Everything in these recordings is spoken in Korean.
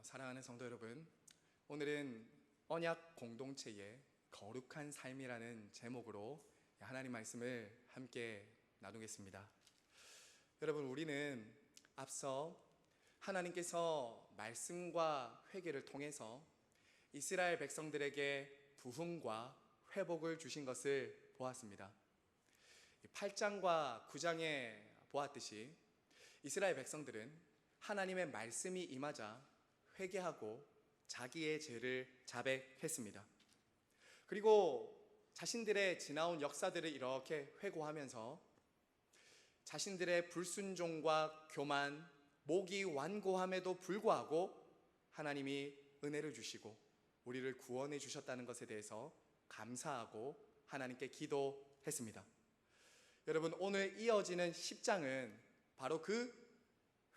사랑하는 성도 여러분, 오늘은 언약 공동체의 거룩한 삶이라는 제목으로 하나님 말씀을 함께 나누겠습니다. 여러분, 우리는 앞서 하나님께서 말씀과 회개를 통해서 이스라엘 백성들에게 부흥과 회복을 주신 것을 보았습니다. 8장과 9장에 보았듯이 이스라엘 백성들은 하나님의 말씀이 임하자 회개하고 자기의 죄를 자백했습니다. 그리고 자신들의 지나온 역사들을 이렇게 회고하면서 자신들의 불순종과 교만, 목이 완고함에도 불구하고 하나님이 은혜를 주시고 우리를 구원해 주셨다는 것에 대해서 감사하고 하나님께 기도했습니다. 여러분, 오늘 이어지는 10장은 바로 그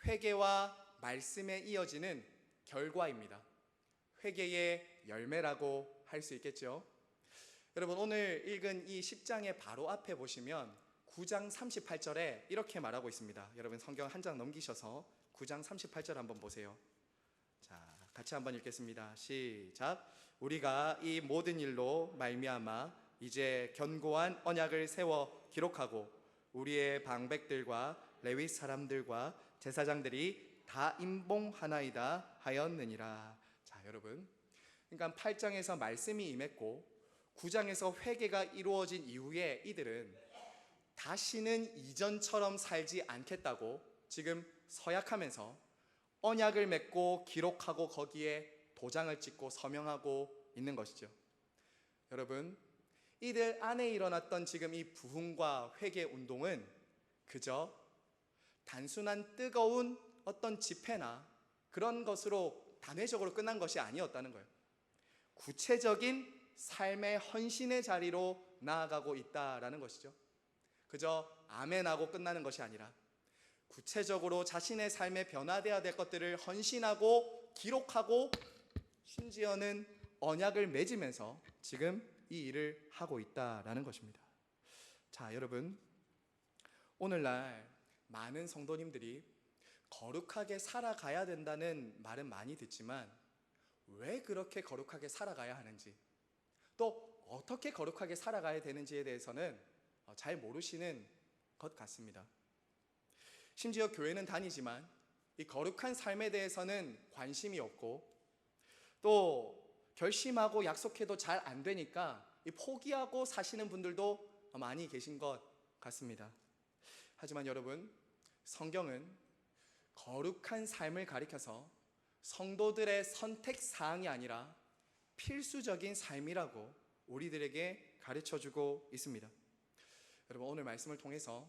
회개와 말씀에 이어지는 결과입니다. 회개의 열매라고 할 수 있겠죠. 여러분, 오늘 읽은 이 10장의 바로 앞에 보시면 9장 38절에 이렇게 말하고 있습니다. 여러분, 성경 한 장 넘기셔서 9장 38절 한번 보세요. 자, 같이 한번 읽겠습니다. 시작. 우리가 이 모든 일로 말미암아 이제 견고한 언약을 세워 기록하고 우리의 방백들과 레위 사람들과 제사장들이 다 임봉하나이다 하였느니라. 자, 여러분, 그러니까 8장에서 말씀이 임했고 9장에서 회개가 이루어진 이후에 이들은 다시는 이전처럼 살지 않겠다고 지금 서약하면서 언약을 맺고 기록하고 거기에 도장을 찍고 서명하고 있는 것이죠. 여러분, 이들 안에 일어났던 지금 이 부흥과 회개 운동은 그저 단순한 뜨거운 어떤 집회나 그런 것으로 단회적으로 끝난 것이 아니었다는 거예요. 구체적인 삶의 헌신의 자리로 나아가고 있다라는 것이죠. 그저 아멘하고 끝나는 것이 아니라 구체적으로 자신의 삶에 변화되어야 될 것들을 헌신하고 기록하고 심지어는 언약을 맺으면서 지금 이 일을 하고 있다라는 것입니다. 자, 여러분, 오늘날 많은 성도님들이 거룩하게 살아가야 된다는 말은 많이 듣지만 왜 그렇게 거룩하게 살아가야 하는지, 또 어떻게 거룩하게 살아가야 되는지에 대해서는 잘 모르시는 것 같습니다. 심지어 교회는 다니지만 이 거룩한 삶에 대해서는 관심이 없고, 또 결심하고 약속해도 잘 안 되니까 포기하고 사시는 분들도 많이 계신 것 같습니다. 하지만 여러분, 성경은 거룩한 삶을 가리켜서 성도들의 선택사항이 아니라 필수적인 삶이라고 우리들에게 가르쳐주고 있습니다. 여러분, 오늘 말씀을 통해서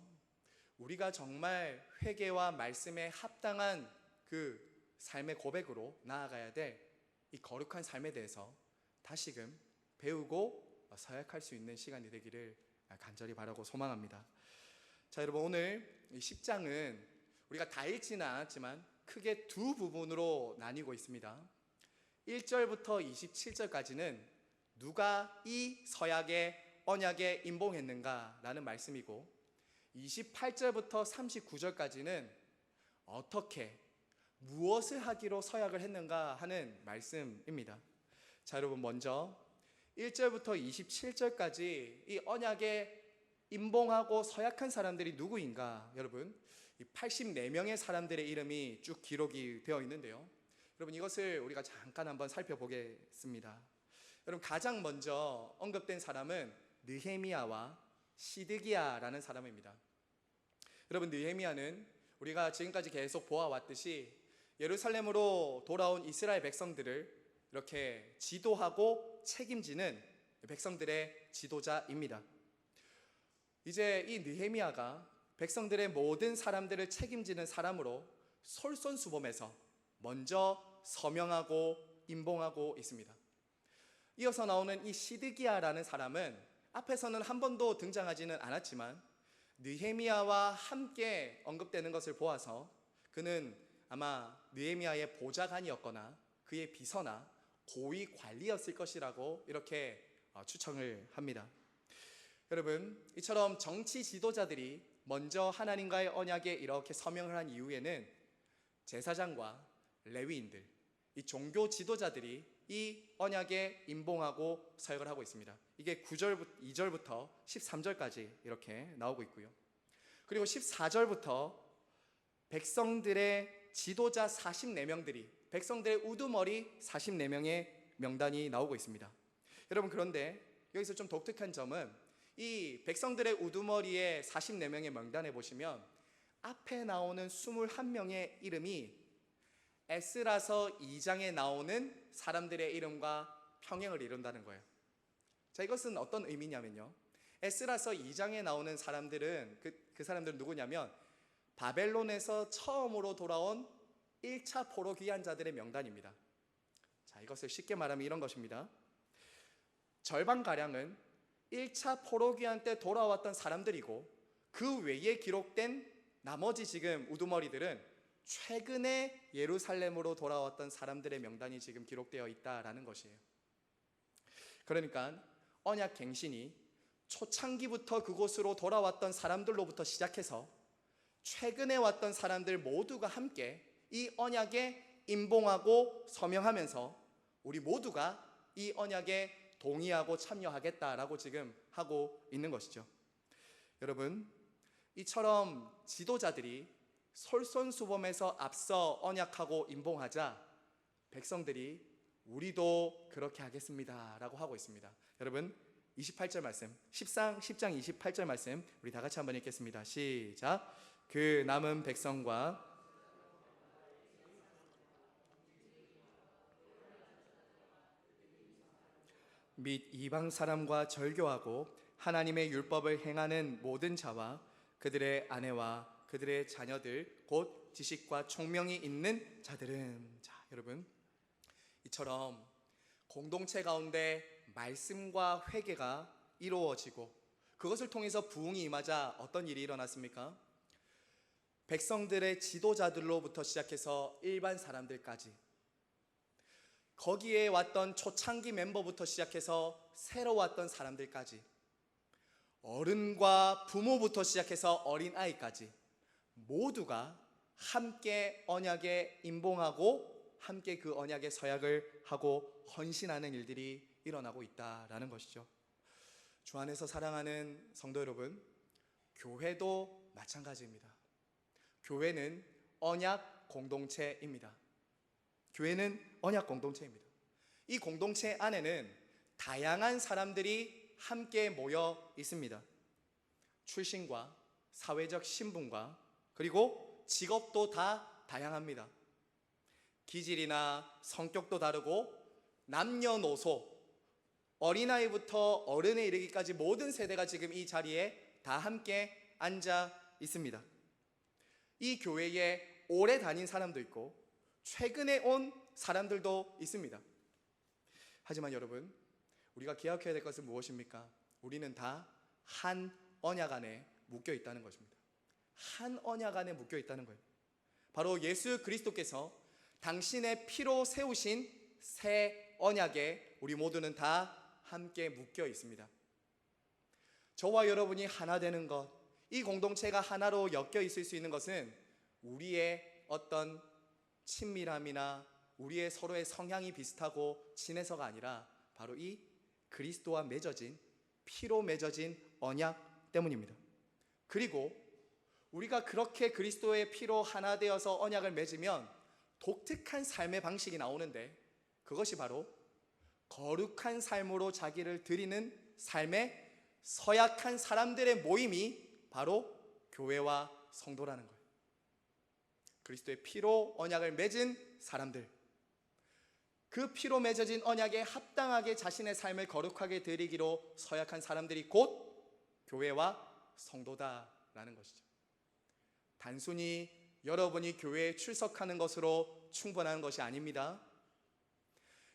우리가 정말 회개와 말씀에 합당한 그 삶의 고백으로 나아가야 될 이 거룩한 삶에 대해서 다시금 배우고 서약할 수 있는 시간이 되기를 간절히 바라고 소망합니다. 자, 여러분, 오늘 이 10장은 우리가 다 읽지는 않았지만 크게 두 부분으로 나뉘고 있습니다. 1절부터 27절까지는 누가 이 서약에 언약에 임봉했는가 라는 말씀이고, 28절부터 39절까지는 어떻게 무엇을 하기로 서약을 했는가 하는 말씀입니다. 자, 여러분, 먼저 1절부터 27절까지 이 언약에 임봉하고 서약한 사람들이 누구인가? 여러분, 이 84명의 사람들의 이름이 쭉 기록이 되어 있는데요, 여러분, 이것을 우리가 잠깐 한번 살펴보겠습니다. 여러분, 가장 먼저 언급된 사람은 느헤미야와 시드기야라는 사람입니다. 여러분, 느헤미야는 우리가 지금까지 계속 보아왔듯이 예루살렘으로 돌아온 이스라엘 백성들을 이렇게 지도하고 책임지는 백성들의 지도자입니다. 이제 이 느헤미야가 백성들의 모든 사람들을 책임지는 사람으로 솔선수범해서 먼저 서명하고 임봉하고 있습니다. 이어서 나오는 이 시드기야라는 사람은 앞에서는 한 번도 등장하지는 않았지만 느헤미야와 함께 언급되는 것을 보아서 그는 아마 느헤미야의 보좌관이었거나 그의 비서나 고위 관리였을 것이라고 이렇게 추정을 합니다. 여러분, 이처럼 정치 지도자들이 먼저 하나님과의 언약에 이렇게 서명을 한 이후에는 제사장과 레위인들, 이 종교 지도자들이 이 언약에 임봉하고 서약을 하고 있습니다. 이게 2절부터 13절까지 이렇게 나오고 있고요. 그리고 14절부터 백성들의 지도자 44명들이, 백성들의 우두머리 44명의 명단이 나오고 있습니다. 여러분, 그런데 여기서 좀 독특한 점은 이 백성들의 우두머리의 44명의 명단에 보시면 앞에 나오는 21명의 이름이 에스라서 2장에 나오는 사람들의 이름과 평행을 이룬다는 거예요. 자, 이것은 어떤 의미냐면요, 에스라서 2장에 나오는 사람들은 그 사람들은 누구냐면 바벨론에서 처음으로 돌아온 1차 포로 귀환 자들의 명단입니다. 자, 이것을 쉽게 말하면 이런 것입니다. 절반가량은 1차 포로 귀환 때 돌아왔던 사람들이고, 그 외에 기록된 나머지 지금 우두머리들은 최근에 예루살렘으로 돌아왔던 사람들의 명단이 지금 기록되어 있다라는 것이에요. 그러니까 언약 갱신이 초창기부터 그곳으로 돌아왔던 사람들로부터 시작해서 최근에 왔던 사람들 모두가 함께 이 언약에 임봉하고 서명하면서 우리 모두가 이 언약에 동의하고 참여하겠다라고 지금 하고 있는 것이죠. 여러분, 이처럼 지도자들이 솔선수범해서 앞서 언약하고 임봉하자 백성들이 우리도 그렇게 하겠습니다 라고 하고 있습니다. 여러분, 28절 말씀, 10장 28절 말씀 우리 다 같이 한번 읽겠습니다. 시작. 그 남은 백성과 및 이방 사람과 절교하고 하나님의 율법을 행하는 모든 자와 그들의 아내와 그들의 자녀들 곧 지식과 총명이 있는 자들은, 자, 여러분, 이처럼 공동체 가운데 말씀과 회개가 이루어지고 그것을 통해서 부흥이 임하자 어떤 일이 일어났습니까? 백성들의 지도자들로부터 시작해서 일반 사람들까지, 거기에 왔던 초창기 멤버부터 시작해서 새로 왔던 사람들까지, 어른과 부모부터 시작해서 어린아이까지 모두가 함께 언약에 임봉하고 함께 그 언약의 서약을 하고 헌신하는 일들이 일어나고 있다라는 것이죠. 주 안에서 사랑하는 성도 여러분, 교회도 마찬가지입니다. 교회는 언약 공동체입니다. 교회는 언약 공동체입니다. 이 공동체 안에는 다양한 사람들이 함께 모여 있습니다. 출신과 사회적 신분과 그리고 직업도 다 다양합니다. 기질이나 성격도 다르고 남녀노소, 어린아이부터 어른에 이르기까지 모든 세대가 지금 이 자리에 다 함께 앉아 있습니다. 이 교회에 오래 다닌 사람도 있고 최근에 온 사람들도 있습니다. 하지만 여러분, 우리가 기억해야 될 것은 무엇입니까? 우리는 다 한 언약 안에 묶여 있다는 것입니다. 한 언약 안에 묶여 있다는 거예요. 바로 예수 그리스도께서 당신의 피로 세우신 새 언약에 우리 모두는 다 함께 묶여 있습니다. 저와 여러분이 하나 되는 것, 이 공동체가 하나로 엮여 있을 수 있는 것은 우리의 어떤 친밀함이나 우리의 서로의 성향이 비슷하고 친해서가 아니라 바로 이 그리스도와 맺어진, 피로 맺어진 언약 때문입니다. 그리고 우리가 그렇게 그리스도의 피로 하나 되어서 언약을 맺으면 독특한 삶의 방식이 나오는데, 그것이 바로 거룩한 삶으로 자기를 드리는 삶의 서약한 사람들의 모임이 바로 교회와 성도라는 거예요. 그리스도의 피로 언약을 맺은 사람들, 그 피로 맺어진 언약에 합당하게 자신의 삶을 거룩하게 드리기로 서약한 사람들이 곧 교회와 성도다라는 것이죠. 단순히 여러분이 교회에 출석하는 것으로 충분한 것이 아닙니다.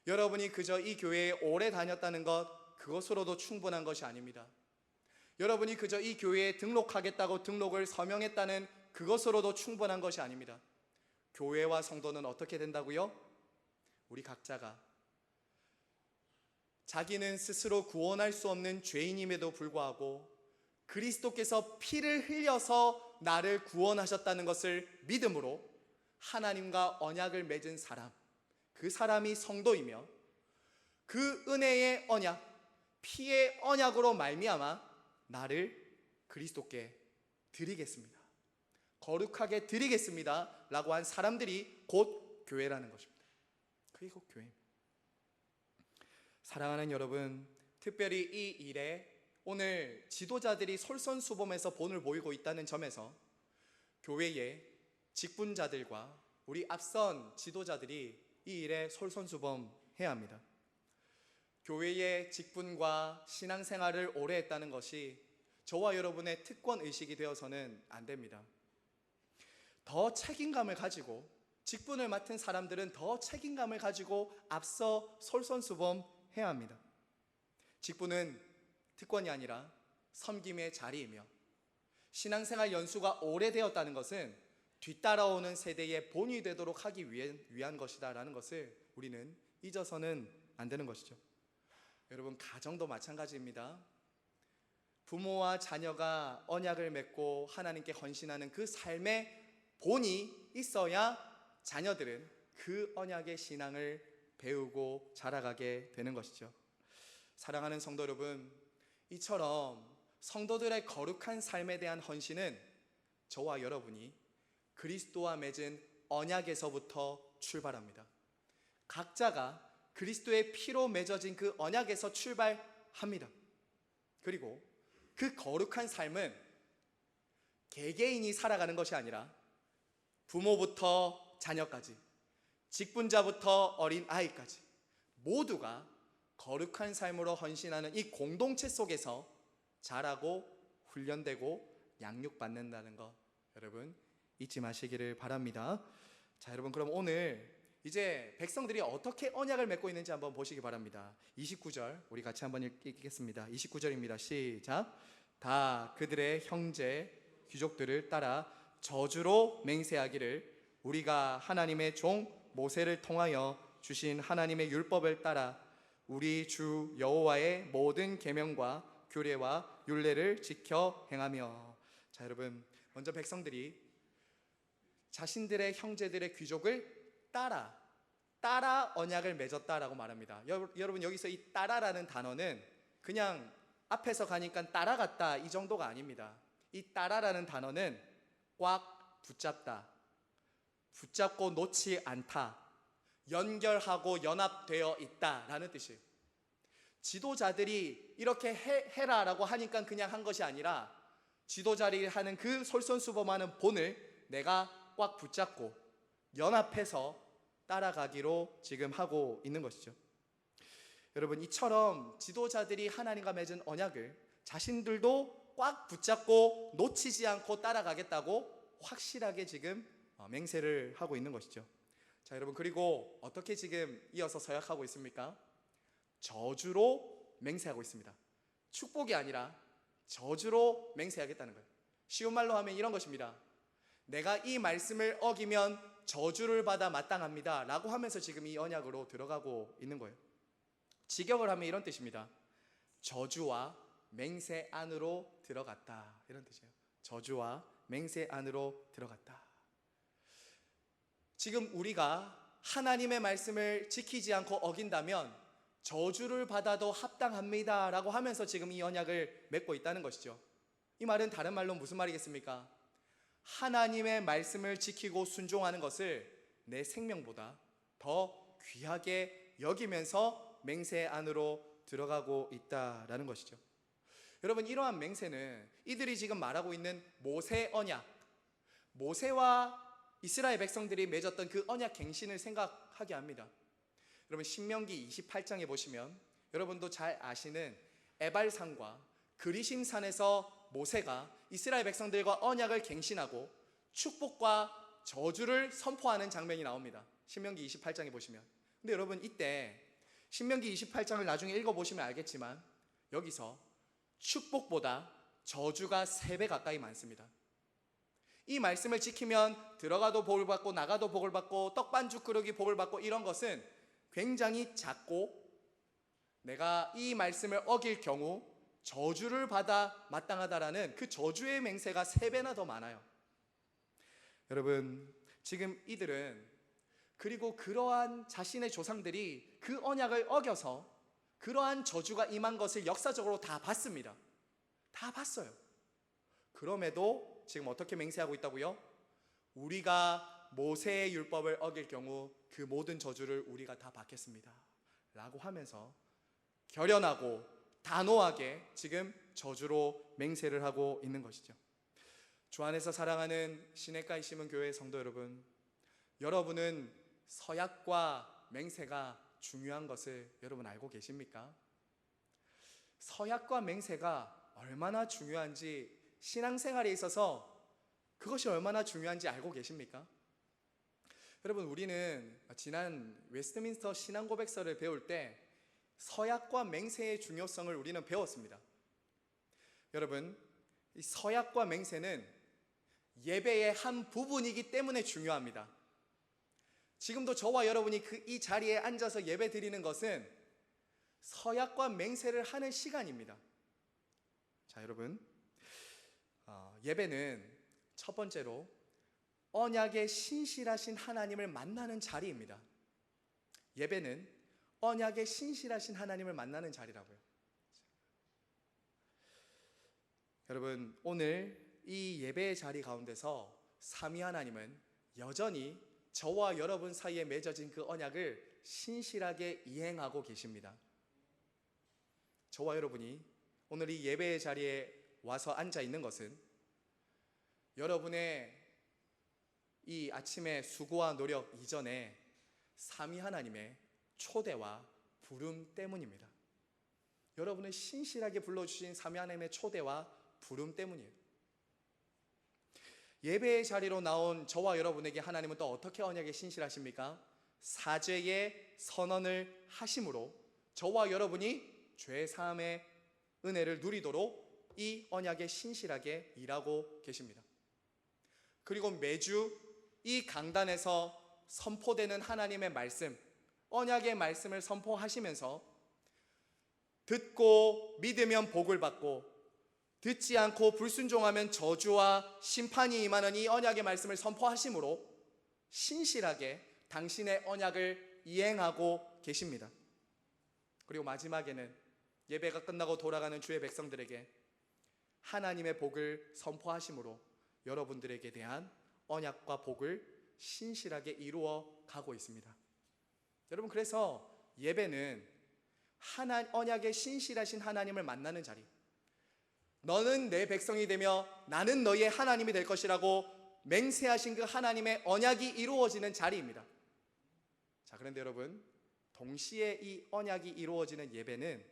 여러분이 그저 이 교회에 오래 다녔다는 것, 그것으로도 충분한 것이 아닙니다. 여러분이 그저 이 교회에 등록하겠다고 등록을 서명했다는 그것으로도 충분한 것이 아닙니다. 교회와 성도는 어떻게 된다고요? 우리 각자가 자기는 스스로 구원할 수 없는 죄인임에도 불구하고 그리스도께서 피를 흘려서 나를 구원하셨다는 것을 믿음으로 하나님과 언약을 맺은 사람, 그 사람이 성도이며 그 은혜의 언약, 피의 언약으로 말미암아 나를 그리스도께 드리겠습니다, 거룩하게 드리겠습니다 라고 한 사람들이 곧 교회라는 것입니다. 그게 곧 교회입니다. 사랑하는 여러분, 특별히 이 일에 오늘 지도자들이 솔선수범해서 본을 보이고 있다는 점에서 교회의 직분자들과 우리 앞선 지도자들이 이 일에 솔선수범해야 합니다. 교회의 직분과 신앙생활을 오래 했다는 것이 저와 여러분의 특권의식이 되어서는 안 됩니다. 더 책임감을 가지고, 직분을 맡은 사람들은 더 책임감을 가지고 앞서 솔선수범해야 합니다. 직분은 특권이 아니라 섬김의 자리이며, 신앙생활 연수가 오래되었다는 것은 뒤따라오는 세대의 본이 되도록 하기 위한 것이다 라는 것을 우리는 잊어서는 안 되는 것이죠. 여러분, 가정도 마찬가지입니다. 부모와 자녀가 언약을 맺고 하나님께 헌신하는 그 삶의 본이 있어야 자녀들은 그 언약의 신앙을 배우고 자라가게 되는 것이죠. 사랑하는 성도 여러분, 이처럼 성도들의 거룩한 삶에 대한 헌신은 저와 여러분이 그리스도와 맺은 언약에서부터 출발합니다. 각자가 그리스도의 피로 맺어진 그 언약에서 출발합니다. 그리고 그 거룩한 삶은 개개인이 살아가는 것이 아니라 부모부터 자녀까지, 직분자부터 어린 아이까지 모두가 거룩한 삶으로 헌신하는 이 공동체 속에서 자라고 훈련되고 양육받는다는 것, 여러분 잊지 마시기를 바랍니다. 자, 여러분, 그럼 오늘 이제 백성들이 어떻게 언약을 맺고 있는지 한번 보시기 바랍니다. 29절 우리 같이 한번 읽겠습니다. 29절입니다. 시작. 다 그들의 형제 귀족들을 따라 저주로 맹세하기를 우리가 하나님의 종 모세를 통하여 주신 하나님의 율법을 따라 우리 주 여호와의 모든 계명과 규례와 율례를 지켜 행하며. 자, 여러분, 먼저 백성들이 자신들의 형제들의 귀족을 따라 언약을 맺었다라고 말합니다. 여러분, 여기서 이 따라라는 단어는 그냥 앞에서 가니까 따라갔다 이 정도가 아닙니다. 이 따라라는 단어는 꽉 붙잡다, 붙잡고 놓지 않다, 연결하고 연합되어 있다라는 뜻이에요. 지도자들이 이렇게 해라라고 하니까 그냥 한 것이 아니라 지도자들이 하는 그 솔선수범하는 본을 내가 꽉 붙잡고 연합해서 따라가기로 지금 하고 있는 것이죠. 여러분, 이처럼 지도자들이 하나님과 맺은 언약을 자신들도 꽉 붙잡고 놓치지 않고 따라가겠다고 확실하게 지금 맹세를 하고 있는 것이죠. 자, 여러분, 그리고 어떻게 지금 이어서 서약하고 있습니까? 저주로 맹세하고 있습니다. 축복이 아니라 저주로 맹세하겠다는 거예요. 쉬운 말로 하면 이런 것입니다. 내가 이 말씀을 어기면 저주를 받아 마땅합니다 라고 하면서 지금 이 언약으로 들어가고 있는 거예요. 직역을 하면 이런 뜻입니다. 저주와 맹세 안으로 들어갔다, 이런 뜻이에요. 저주와 맹세 안으로 들어갔다. 지금 우리가 하나님의 말씀을 지키지 않고 어긴다면 저주를 받아도 합당합니다 라고 하면서 지금 이 언약을 맺고 있다는 것이죠. 이 말은 다른 말로 무슨 말이겠습니까? 하나님의 말씀을 지키고 순종하는 것을 내 생명보다 더 귀하게 여기면서 맹세 안으로 들어가고 있다라는 것이죠. 여러분, 이러한 맹세는 이들이 지금 말하고 있는 모세 언약, 모세와 이스라엘 백성들이 맺었던 그 언약 갱신을 생각하게 합니다. 여러분, 신명기 28장에 보시면 여러분도 잘 아시는 에발산과 그리심산에서 모세가 이스라엘 백성들과 언약을 갱신하고 축복과 저주를 선포하는 장면이 나옵니다. 신명기 28장에 보시면. 근데 여러분, 이때 신명기 28장을 나중에 읽어보시면 알겠지만 여기서 축복보다 저주가 3배 가까이 많습니다. 이 말씀을 지키면 들어가도 복을 받고 나가도 복을 받고 떡반죽 그릇이 복을 받고, 이런 것은 굉장히 작고 내가 이 말씀을 어길 경우 저주를 받아 마땅하다라는 그 저주의 맹세가 3배나 더 많아요. 여러분, 지금 이들은 그리고 그러한 자신의 조상들이 그 언약을 어겨서 그러한 저주가 임한 것을 역사적으로 다 봤습니다. 다 봤어요. 그럼에도 지금 어떻게 맹세하고 있다고요? 우리가 모세의 율법을 어길 경우 그 모든 저주를 우리가 다 받겠습니다 라고 하면서 결연하고 단호하게 지금 저주로 맹세를 하고 있는 것이죠. 주 안에서 사랑하는 시냇가에 심은 교회 성도 여러분, 여러분은 서약과 맹세가 중요한 것을 여러분 알고 계십니까? 서약과 맹세가 얼마나 중요한지, 신앙생활에 있어서 그것이 얼마나 중요한지 알고 계십니까? 여러분, 우리는 지난 웨스트민스터 신앙고백서를 배울 때 서약과 맹세의 중요성을 우리는 배웠습니다. 여러분, 이 서약과 맹세는 예배의 한 부분이기 때문에 중요합니다. 지금도 저와 여러분이 이 자리에 앉아서 예배 드리는 것은 서약과 맹세를 하는 시간입니다. 자, 여러분, 예배는 첫 번째로 언약의 신실하신 하나님을 만나는 자리입니다. 예배는 언약의 신실하신 하나님을 만나는 자리라고요. 여러분, 오늘 이 예배의 자리 가운데서 삼위 하나님은 여전히 저와 여러분 사이에 맺어진 그 언약을 신실하게 이행하고 계십니다. 저와 여러분이 오늘 이 예배의 자리에 와서 앉아 있는 것은 여러분의 이 아침의 수고와 노력 이전에 삼위 하나님의 초대와 부름 때문입니다. 여러분을 신실하게 불러주신 삼위 하나님의 초대와 부름 때문이에요. 예배의 자리로 나온 저와 여러분에게 하나님은 또 어떻게 언약에 신실하십니까? 사죄의 선언을 하심으로 저와 여러분이 죄사함의 은혜를 누리도록 이 언약에 신실하게 일하고 계십니다. 그리고 매주 이 강단에서 선포되는 하나님의 말씀, 언약의 말씀을 선포하시면서 듣고 믿으면 복을 받고 듣지 않고 불순종하면 저주와 심판이 임하는 이 언약의 말씀을 선포하심으로 신실하게 당신의 언약을 이행하고 계십니다. 그리고 마지막에는 예배가 끝나고 돌아가는 주의 백성들에게 하나님의 복을 선포하심으로 여러분들에게 대한 언약과 복을 신실하게 이루어 가고 있습니다. 여러분, 그래서 예배는 언약의 신실하신 하나님을 만나는 자리, 너는 내 백성이 되며 나는 너희의 하나님이 될 것이라고 맹세하신 그 하나님의 언약이 이루어지는 자리입니다. 자, 그런데 여러분, 동시에 이 언약이 이루어지는 예배는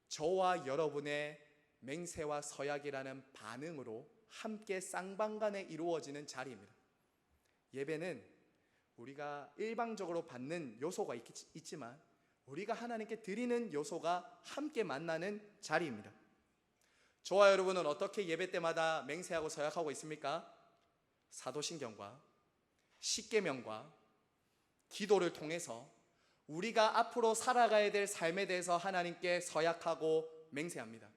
저와 여러분의 맹세와 서약이라는 반응으로 함께 쌍방간에 이루어지는 자리입니다. 예배는 우리가 일방적으로 받는 요소가 있지만 우리가 하나님께 드리는 요소가 함께 만나는 자리입니다. 저와 여러분은 어떻게 예배 때마다 맹세하고 서약하고 있습니까? 사도신경과 십계명과 기도를 통해서 우리가 앞으로 살아가야 될 삶에 대해서 하나님께 서약하고 맹세합니다.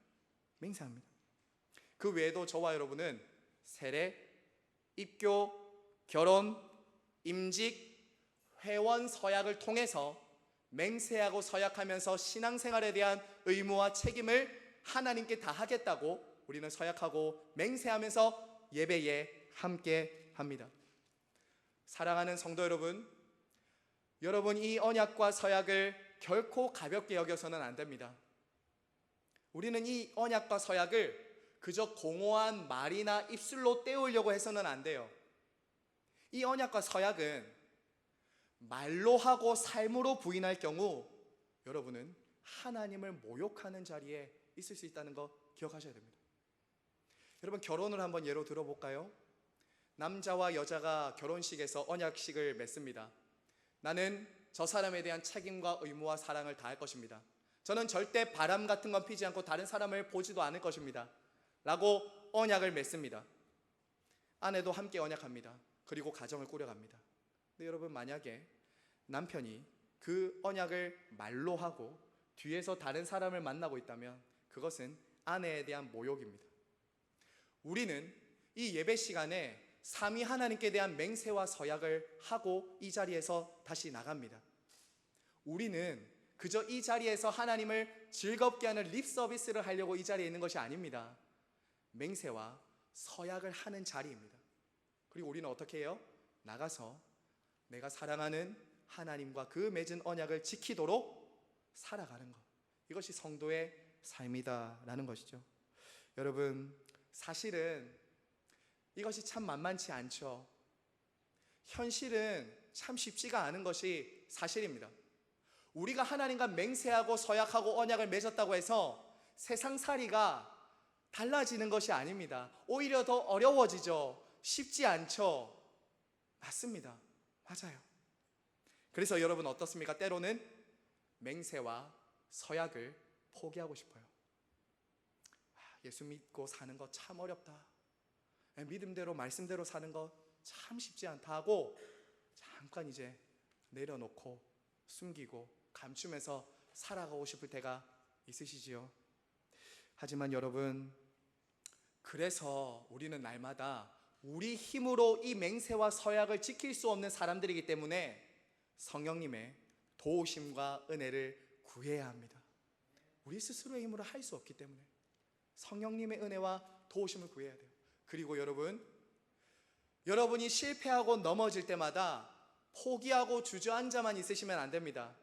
그 외에도 저와 여러분은 세례, 입교, 결혼, 임직, 회원 서약을 통해서 맹세하고 서약하면서 신앙생활에 대한 의무와 책임을 하나님께 다 하겠다고 우리는 서약하고 맹세하면서 예배에 함께 합니다. 사랑하는 성도 여러분, 여러분 이 언약과 서약을 결코 가볍게 여겨서는 안 됩니다. 우리는 이 언약과 서약을 그저 공허한 말이나 입술로 때우려고 해서는 안 돼요. 이 언약과 서약은 말로 하고 삶으로 부인할 경우 여러분은 하나님을 모욕하는 자리에 있을 수 있다는 거 기억하셔야 됩니다. 여러분, 결혼을 한번 예로 들어볼까요? 남자와 여자가 결혼식에서 언약식을 맺습니다. 나는 저 사람에 대한 책임과 의무와 사랑을 다할 것입니다. 저는 절대 바람 같은 건 피지 않고 다른 사람을 보지도 않을 것입니다 라고 언약을 맺습니다. 아내도 함께 언약합니다. 그리고 가정을 꾸려갑니다. 근데 여러분, 만약에 남편이 그 언약을 말로 하고 뒤에서 다른 사람을 만나고 있다면 그것은 아내에 대한 모욕입니다. 우리는 이 예배 시간에 삼위 하나님께 대한 맹세와 서약을 하고 이 자리에서 다시 나갑니다. 우리는 그저 이 자리에서 하나님을 즐겁게 하는 립 서비스를 하려고 이 자리에 있는 것이 아닙니다. 맹세와 서약을 하는 자리입니다. 그리고 우리는 어떻게 해요? 나가서 내가 사랑하는 하나님과 그 맺은 언약을 지키도록 살아가는 것, 이것이 성도의 삶이다라는 것이죠. 여러분, 사실은 이것이 참 만만치 않죠. 현실은 참 쉽지가 않은 것이 사실입니다. 우리가 하나님과 맹세하고 서약하고 언약을 맺었다고 해서 세상살이가 달라지는 것이 아닙니다. 오히려 더 어려워지죠. 쉽지 않죠. 맞습니다. 맞아요. 그래서 여러분 어떻습니까? 때로는 맹세와 서약을 포기하고 싶어요. 예수 믿고 사는 거 참 어렵다. 믿음대로 말씀대로 사는 거 참 쉽지 않다 하고 잠깐 이제 내려놓고 숨기고 감추면서 살아가고 싶을 때가 있으시지요. 하지만 여러분, 그래서 우리는 날마다 우리 힘으로 이 맹세와 서약을 지킬 수 없는 사람들이기 때문에 성령님의 도우심과 은혜를 구해야 합니다. 우리 스스로의 힘으로 할 수 없기 때문에 성령님의 은혜와 도우심을 구해야 돼요. 그리고 여러분이 실패하고 넘어질 때마다 포기하고 주저앉아만 있으시면 안 됩니다.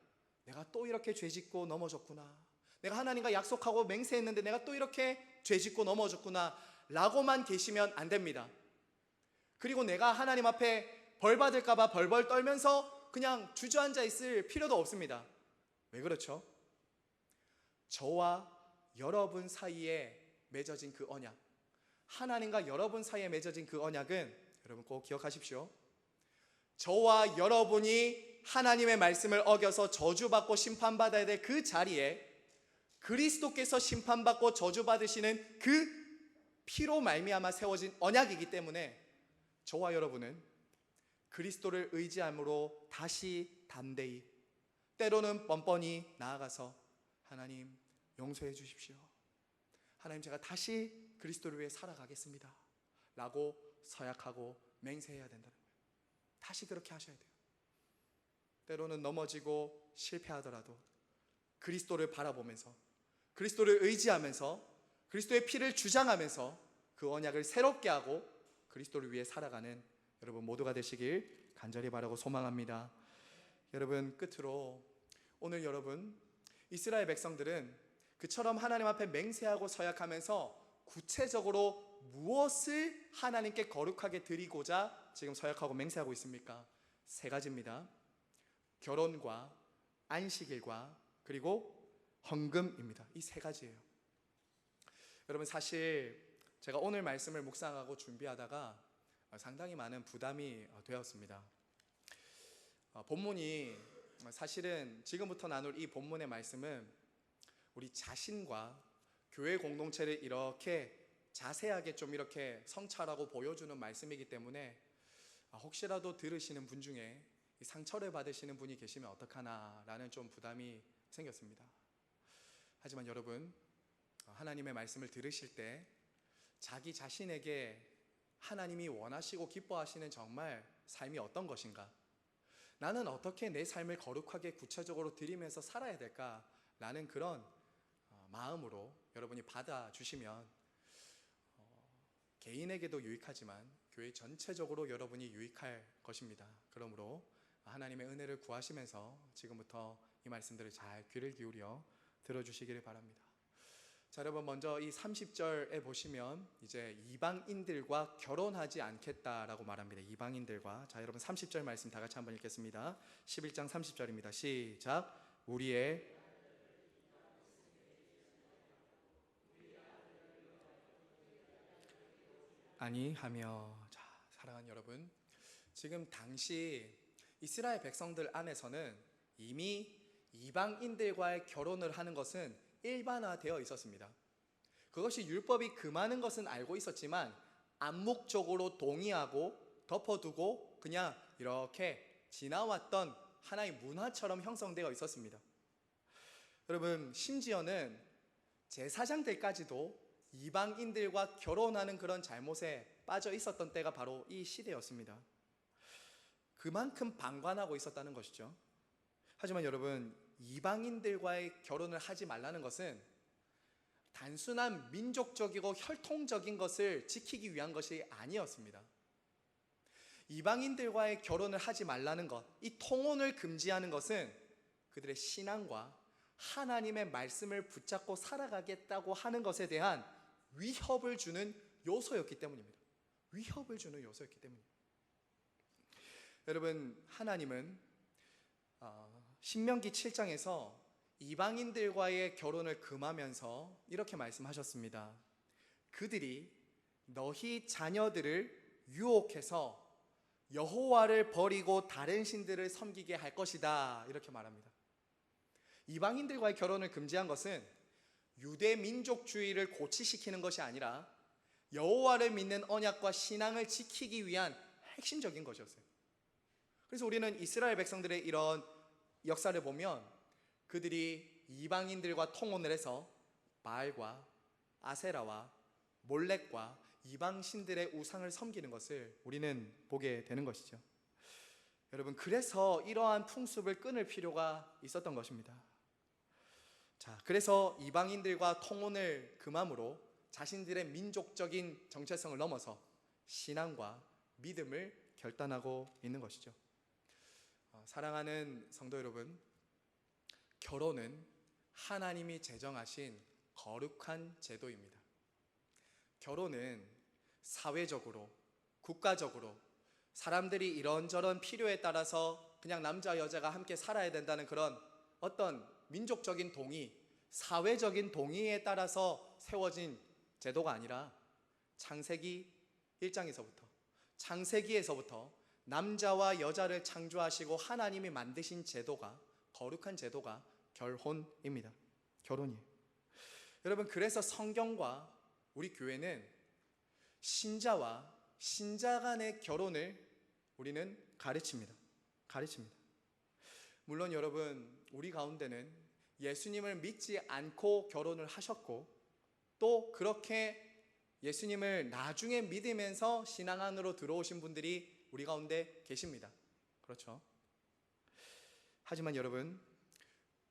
내가 또 이렇게 죄짓고 넘어졌구나, 내가 하나님과 약속하고 맹세했는데 내가 또 이렇게 죄짓고 넘어졌구나 라고만 계시면 안 됩니다. 그리고 내가 하나님 앞에 벌 받을까 봐 벌벌 떨면서 그냥 주저앉아 있을 필요도 없습니다. 왜 그렇죠? 저와 여러분 사이에 맺어진 그 언약, 하나님과 여러분 사이에 맺어진 그 언약은 여러분 꼭 기억하십시오. 저와 여러분이 하나님의 말씀을 어겨서 저주받고 심판받아야 될 그 자리에 그리스도께서 심판받고 저주받으시는 그 피로 말미암아 세워진 언약이기 때문에 저와 여러분은 그리스도를 의지함으로 다시 담대히, 때로는 뻔뻔히 나아가서 하나님 용서해 주십시오, 하나님 제가 다시 그리스도를 위해 살아가겠습니다 라고 서약하고 맹세해야 된다는 거예요. 다시 그렇게 하셔야 돼요. 때로는 넘어지고 실패하더라도 그리스도를 바라보면서, 그리스도를 의지하면서, 그리스도의 피를 주장하면서 그 언약을 새롭게 하고 그리스도를 위해 살아가는 여러분 모두가 되시길 간절히 바라고 소망합니다. 여러분, 끝으로 오늘 여러분, 이스라엘 백성들은 그처럼 하나님 앞에 맹세하고 서약하면서 구체적으로 무엇을 하나님께 거룩하게 드리고자 지금 서약하고 맹세하고 있습니까? 세 가지입니다. 결혼과 안식일과 그리고 헌금입니다. 이 세 가지예요. 여러분, 사실 제가 오늘 말씀을 묵상하고 준비하다가 상당히 많은 부담이 되었습니다. 본문이 사실은 지금부터 나눌 이 본문의 말씀은 우리 자신과 교회 공동체를 이렇게 자세하게 좀 이렇게 성찰하고 보여주는 말씀이기 때문에 혹시라도 들으시는 분 중에 상처를 받으시는 분이 계시면 어떡하나 라는 좀 부담이 생겼습니다. 하지만 여러분, 하나님의 말씀을 들으실 때 자기 자신에게 하나님이 원하시고 기뻐하시는 정말 삶이 어떤 것인가, 나는 어떻게 내 삶을 거룩하게 구체적으로 드리면서 살아야 될까 라는 그런 마음으로 여러분이 받아주시면 개인에게도 유익하지만 교회 전체적으로 여러분이 유익할 것입니다. 그러므로 하나님의 은혜를 구하시면서 지금부터 이 말씀들을 잘 귀를 기울여 들어주시기를 바랍니다. 자, 여러분, 먼저 이 30절에 보시면 이제 이방인들과 결혼하지 않겠다라고 말합니다. 이방인들과. 자, 여러분 30절 말씀 다 같이 한번 읽겠습니다. 11장 30절입니다. 시작. 우리의 아니하며. 자, 사랑하는 여러분, 지금 당시 이스라엘 백성들 안에서는 이미 이방인들과의 결혼을 하는 것은 일반화되어 있었습니다. 그것이 율법이 금하는 것은 알고 있었지만 암묵적으로 동의하고 덮어두고 그냥 이렇게 지나왔던 하나의 문화처럼 형성되어 있었습니다. 여러분, 심지어는 제사장들까지도 이방인들과 결혼하는 그런 잘못에 빠져 있었던 때가 바로 이 시대였습니다. 그만큼 방관하고 있었다는 것이죠. 하지만 여러분, 이방인들과의 결혼을 하지 말라는 것은 단순한 민족적이고 혈통적인 것을 지키기 위한 것이 아니었습니다. 이방인들과의 결혼을 하지 말라는 것, 이 통혼을 금지하는 것은 그들의 신앙과 하나님의 말씀을 붙잡고 살아가겠다고 하는 것에 대한 위협을 주는 요소였기 때문입니다. 위협을 주는 요소였기 때문입니다. 여러분, 하나님은 신명기 7장에서 이방인들과의 결혼을 금하면서 이렇게 말씀하셨습니다. 그들이 너희 자녀들을 유혹해서 여호와를 버리고 다른 신들을 섬기게 할 것이다, 이렇게 말합니다. 이방인들과의 결혼을 금지한 것은 유대 민족주의를 고취시키는 것이 아니라 여호와를 믿는 언약과 신앙을 지키기 위한 핵심적인 것이었어요. 그래서 우리는 이스라엘 백성들의 이런 역사를 보면 그들이 이방인들과 통혼을 해서 바알과 아세라와 몰렉과 이방 신들의 우상을 섬기는 것을 우리는 보게 되는 것이죠. 여러분, 그래서 이러한 풍습을 끊을 필요가 있었던 것입니다. 자, 그래서 이방인들과 통혼을 금함으로 자신들의 민족적인 정체성을 넘어서 신앙과 믿음을 결단하고 있는 것이죠. 사랑하는 성도 여러분, 결혼은 하나님이 제정하신 거룩한 제도입니다. 결혼은 사회적으로, 국가적으로 사람들이 이런저런 필요에 따라서 그냥 남자 여자가 함께 살아야 된다는 그런 어떤 민족적인 동의, 사회적인 동의에 따라서 세워진 제도가 아니라 창세기 1장에서부터 남자와 여자를 창조하시고 하나님이 만드신 제도가, 거룩한 제도가 결혼입니다. 결혼이에요. 여러분, 그래서 성경과 우리 교회는 신자와 신자 간의 결혼을 우리는 가르칩니다. 물론 여러분, 우리 가운데는 예수님을 믿지 않고 결혼을 하셨고 또 그렇게 예수님을 나중에 믿으면서 신앙 안으로 들어오신 분들이 우리 가운데 계십니다. 그렇죠? 하지만 여러분,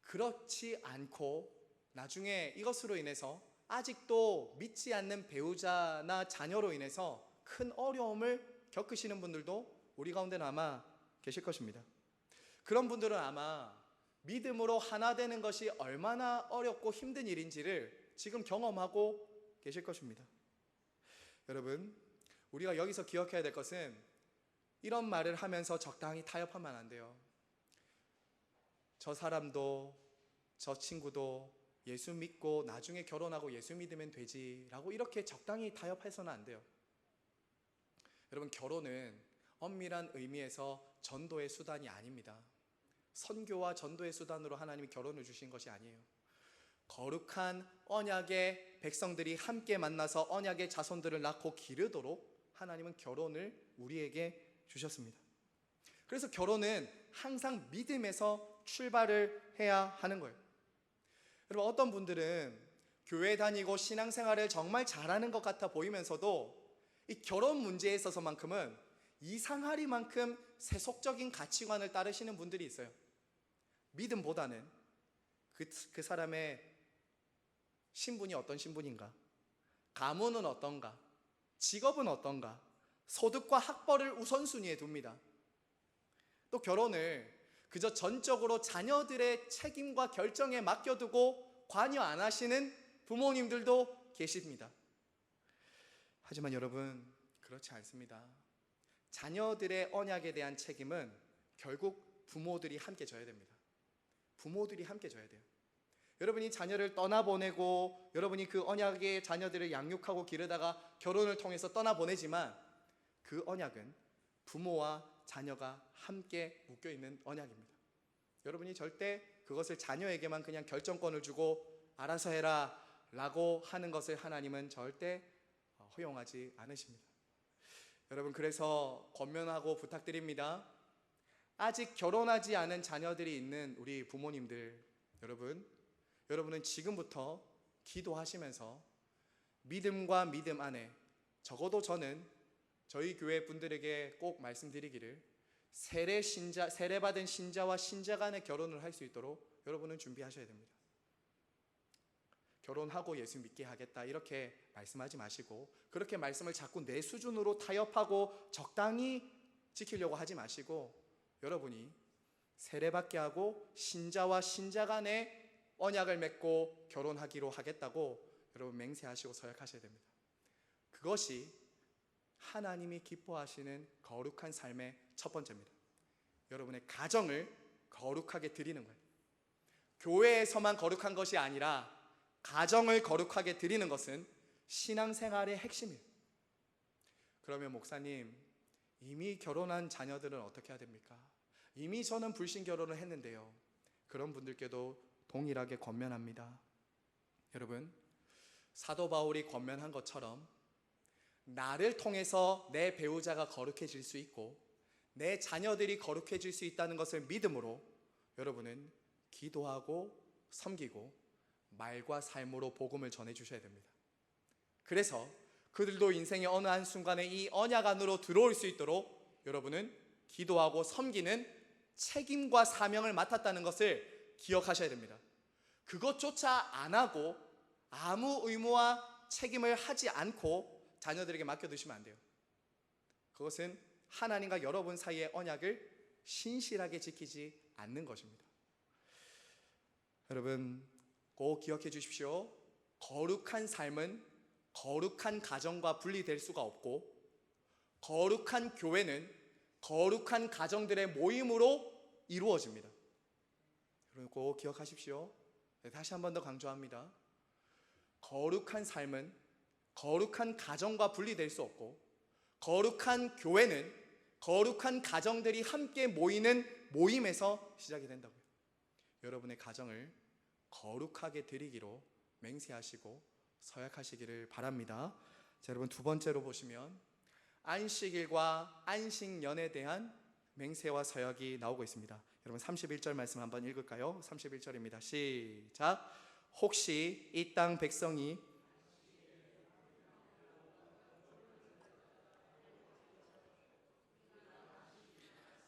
그렇지 않고 나중에 이것으로 인해서 아직도 믿지 않는 배우자나 자녀로 인해서 큰 어려움을 겪으시는 분들도 우리 가운데는 아마 계실 것입니다. 그런 분들은 아마 믿음으로 하나 되는 것이 얼마나 어렵고 힘든 일인지를 지금 경험하고 계실 것입니다. 여러분, 우리가 여기서 기억해야 될 것은 이런 말을 하면서 적당히 타협하면 안 돼요. 저 사람도 저 친구도 예수 믿고 나중에 결혼하고 예수 믿으면 되지라고 이렇게 적당히 타협해서는 안 돼요. 여러분, 결혼은 엄밀한 의미에서 전도의 수단이 아닙니다. 선교와 전도의 수단으로 하나님이 결혼을 주신 것이 아니에요. 거룩한 언약의 백성들이 함께 만나서 언약의 자손들을 낳고 기르도록 하나님은 결혼을 우리에게 주셨습니다. 그래서 결혼은 항상 믿음에서 출발을 해야 하는 거예요. 여러분, 어떤 분들은 교회 다니고 신앙생활을 정말 잘하는 것 같아 보이면서도 이 결혼 문제에 있어서만큼은 이상하리만큼 세속적인 가치관을 따르시는 분들이 있어요. 믿음보다는 그 사람의 신분이 어떤 신분인가, 가문은 어떤가, 직업은 어떤가, 소득과 학벌을 우선순위에 둡니다. 또 결혼을 그저 전적으로 자녀들의 책임과 결정에 맡겨두고 관여 안 하시는 부모님들도 계십니다. 하지만 여러분, 그렇지 않습니다. 자녀들의 언약에 대한 책임은 결국 부모들이 함께 져야 됩니다. 부모들이 함께 져야 돼요. 여러분이 자녀를 떠나보내고 여러분이 그 언약의 자녀들을 양육하고 기르다가 결혼을 통해서 떠나보내지만 그 언약은 부모와 자녀가 함께 묶여있는 언약입니다. 여러분이 절대 그것을 자녀에게만 그냥 결정권을 주고 알아서 해라 라고 하는 것을 하나님은 절대 허용하지 않으십니다. 여러분, 그래서 권면하고 부탁드립니다. 아직 결혼하지 않은 자녀들이 있는 우리 부모님들, 여러분은 지금부터 기도하시면서 믿음과 믿음 안에, 적어도 저는 저희 교회 분들에게 꼭 말씀드리기를, 세례받은 신자와 신자 간의 결혼을 할 수 있도록 여러분은 준비하셔야 됩니다. 결혼하고 예수 믿게 하겠다 이렇게 말씀하지 마시고, 그렇게 말씀을 자꾸 내 수준으로 타협하고 적당히 지키려고 하지 마시고, 여러분이 세례받게 하고 신자와 신자 간의 언약을 맺고 결혼하기로 하겠다고 여러분 맹세하시고 서약하셔야 됩니다. 그것이 하나님이 기뻐하시는 거룩한 삶의 첫 번째입니다. 여러분의 가정을 거룩하게 드리는 거예요. 교회에서만 거룩한 것이 아니라 가정을 거룩하게 드리는 것은 신앙생활의 핵심이에요. 그러면 목사님, 이미 결혼한 자녀들은 어떻게 해야 됩니까? 이미 저는 불신 결혼을 했는데요. 그런 분들께도 동일하게 권면합니다. 여러분, 사도 바울이 권면한 것처럼 나를 통해서 내 배우자가 거룩해질 수 있고 내 자녀들이 거룩해질 수 있다는 것을 믿음으로 여러분은 기도하고 섬기고 말과 삶으로 복음을 전해주셔야 됩니다. 그래서 그들도 인생의 어느 한순간에 이 언약 안으로 들어올 수 있도록 여러분은 기도하고 섬기는 책임과 사명을 맡았다는 것을 기억하셔야 됩니다. 그것조차 안 하고 아무 의무와 책임을 하지 않고 자녀들에게 맡겨두시면 안 돼요. 그것은 하나님과 여러분 사이의 언약을 신실하게 지키지 않는 것입니다. 여러분 꼭 기억해 주십시오. 거룩한 삶은 거룩한 가정과 분리될 수가 없고, 거룩한 교회는 거룩한 가정들의 모임으로 이루어집니다. 여러분 꼭 기억하십시오. 다시 한 번 더 강조합니다. 거룩한 삶은 거룩한 가정과 분리될 수 없고, 거룩한 교회는 거룩한 가정들이 함께 모이는 모임에서 시작이 된다고요. 여러분의 가정을 거룩하게 드리기로 맹세하시고 서약하시기를 바랍니다. 자, 여러분 두 번째로 보시면 안식일과 안식년에 대한 맹세와 서약이 나오고 있습니다. 여러분 31절 말씀 한번 읽을까요? 31절입니다. 시작. 혹시 이 땅 백성이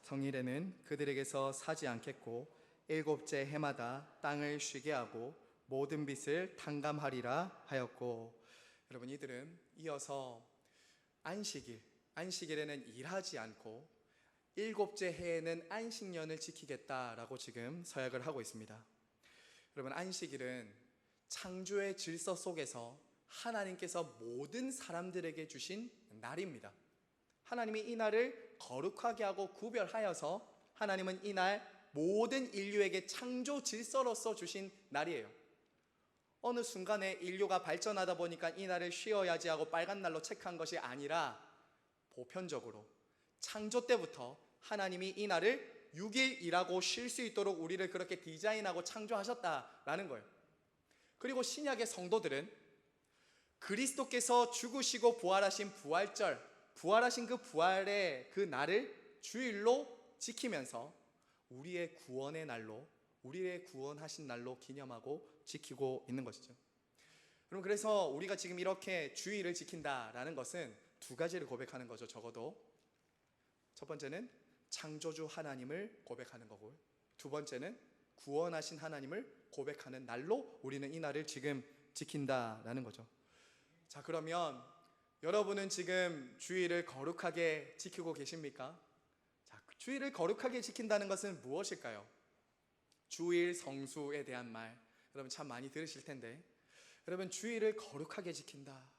성일에는 그들에게서 사지 않겠고 일곱째 해마다 땅을 쉬게 하고 모든 빚을 탕감하리라 하였고. 여러분 이들은 이어서 안식일에는 일하지 않고 일곱째 해에는 안식년을 지키겠다라고 지금 서약을 하고 있습니다. 여러분 안식일은 창조의 질서 속에서 하나님께서 모든 사람들에게 주신 날입니다. 하나님이 이 날을 거룩하게 하고 구별하여서 하나님은 이 날 모든 인류에게 창조 질서로서 주신 날이에요. 어느 순간에 인류가 발전하다 보니까 이 날을 쉬어야지 하고 빨간 날로 체크한 것이 아니라 보편적으로 창조 때부터 하나님이 이 날을 6일 일하고 쉴 수 있도록 우리를 그렇게 디자인하고 창조하셨다라는 거예요. 그리고 신약의 성도들은 그리스도께서 죽으시고 부활하신 부활절, 부활하신 그 부활의 그 날을 주일로 지키면서 우리의 구원의 날로, 우리의 구원하신 날로 기념하고 지키고 있는 것이죠. 여러분 그래서 우리가 지금 이렇게 주일을 지킨다라는 것은 두 가지를 고백하는 거죠. 적어도 첫 번째는 창조주 하나님을 고백하는 거고요, 두 번째는 구원하신 하나님을 고백하는 날로 우리는 이 날을 지금 지킨다라는 거죠. 자, 그러면 여러분은 지금 주일을 거룩하게 지키고 계십니까? 자, 주일을 거룩하게 지킨다는 것은 무엇일까요? 주일 성수에 대한 말 여러분 참 많이 들으실 텐데, 여러분 주일을 거룩하게 지킨다,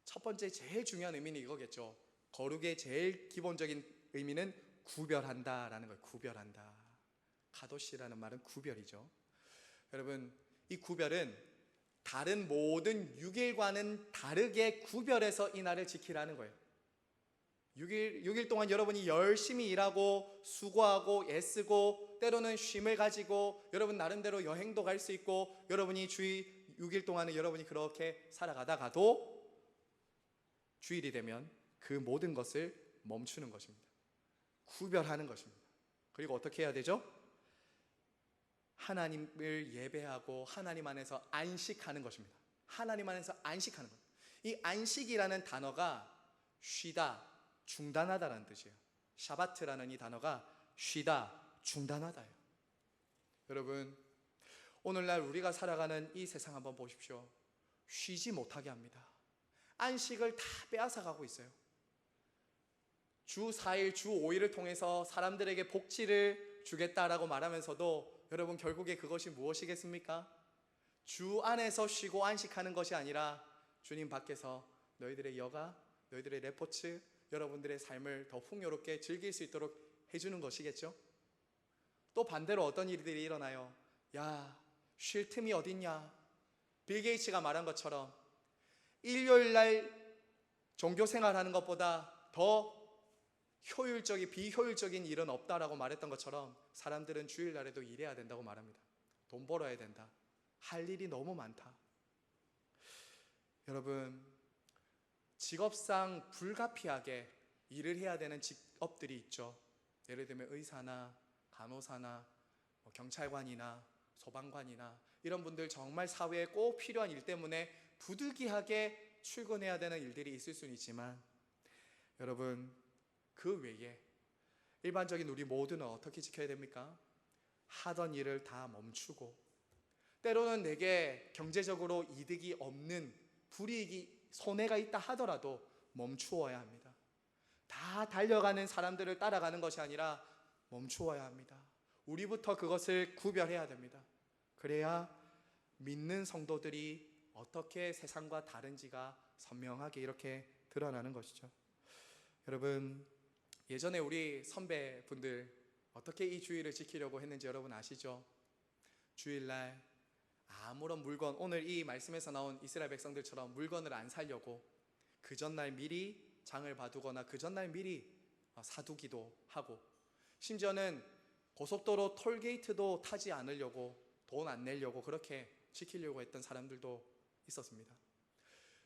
첫 번째 제일 중요한 의미는 이거겠죠. 거룩의 제일 기본적인 의미는 구별한다라는 거예요. 구별한다. 가도시라는 말은 구별이죠. 여러분 이 구별은 다른 모든 6일과는 다르게 구별해서 이 날을 지키라는 거예요. 6일 동안 여러분이 열심히 일하고 수고하고 애쓰고 때로는 쉼을 가지고 여러분 나름대로 여행도 갈 수 있고 여러분이 주일 6일 동안은 여러분이 그렇게 살아가다가도 주일이 되면 그 모든 것을 멈추는 것입니다. 구별하는 것입니다. 그리고 어떻게 해야 되죠? 하나님을 예배하고 하나님 안에서 안식하는 것입니다. 하나님 안에서 안식하는 것. 이 안식이라는 단어가 쉬다, 중단하다라는 뜻이에요. 샤바트라는 이 단어가 쉬다, 중단하다예요. 여러분, 오늘날 우리가 살아가는 이 세상 한번 보십시오. 쉬지 못하게 합니다. 안식을 다 빼앗아 가고 있어요. 주 4일, 주 5일을 통해서 사람들에게 복지를 주겠다라고 말하면서도 여러분, 결국에 그것이 무엇이겠습니까? 주 안에서 쉬고 안식하는 것이 아니라 주님 밖에서 너희들의 여가, 너희들의 레포츠, 여러분들의 삶을 더 풍요롭게 즐길 수 있도록 해주는 것이겠죠? 또 반대로 어떤 일들이 일어나요? 야, 쉴 틈이 어딨냐? 빌 게이츠가 말한 것처럼 일요일날 종교 생활하는 것보다 더 비효율적인 일은 없다라고 말했던 것처럼 사람들은 주일날에도 일해야 된다고 말합니다. 돈 벌어야 된다. 할 일이 너무 많다. 여러분, 직업상 불가피하게 일을 해야 되는 직업들이 있죠. 예를 들면 의사나 간호사나 경찰관이나 소방관이나 이런 분들 정말 사회에 꼭 필요한 일 때문에 부득이하게 출근해야 되는 일들이 있을 수는 있지만, 여러분, 그 외에 일반적인 우리 모두는 어떻게 지켜야 됩니까? 하던 일을 다 멈추고, 때로는 내게 경제적으로 이득이 없는 불이익이 손해가 있다 하더라도 멈추어야 합니다. 다 달려가는 사람들을 따라가는 것이 아니라 멈추어야 합니다. 우리부터 그것을 구별해야 됩니다. 그래야 믿는 성도들이 어떻게 세상과 다른지가 선명하게 이렇게 드러나는 것이죠. 여러분, 예전에 우리 선배분들 어떻게 이 주일을 지키려고 했는지 여러분 아시죠? 주일날 아무런 물건, 오늘 이 말씀에서 나온 이스라엘 백성들처럼 물건을 안 사려고 그 전날 미리 장을 봐두거나 그 전날 미리 사두기도 하고, 심지어는 고속도로 톨게이트도 타지 않으려고, 돈 안 내려고 그렇게 지키려고 했던 사람들도 있었습니다.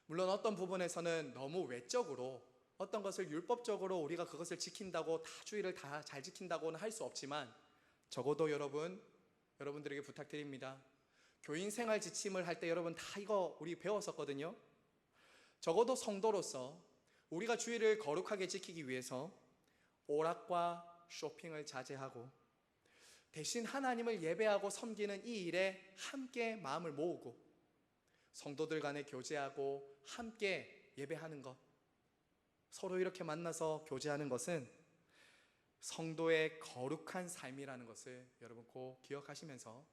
물론 어떤 부분에서는 너무 외적으로 어떤 것을 율법적으로 우리가 그것을 지킨다고 다 주일을 다 잘 지킨다고는 할 수 없지만, 적어도 여러분들에게 부탁드립니다. 교인 생활 지침을 할 때 여러분 다 이거 우리 배웠었거든요. 적어도 성도로서 우리가 주일을 거룩하게 지키기 위해서 오락과 쇼핑을 자제하고 대신 하나님을 예배하고 섬기는 이 일에 함께 마음을 모으고 성도들 간에 교제하고 함께 예배하는 것, 서로 이렇게 만나서 교제하는 것은 성도의 거룩한 삶이라는 것을 여러분 꼭 기억하시면서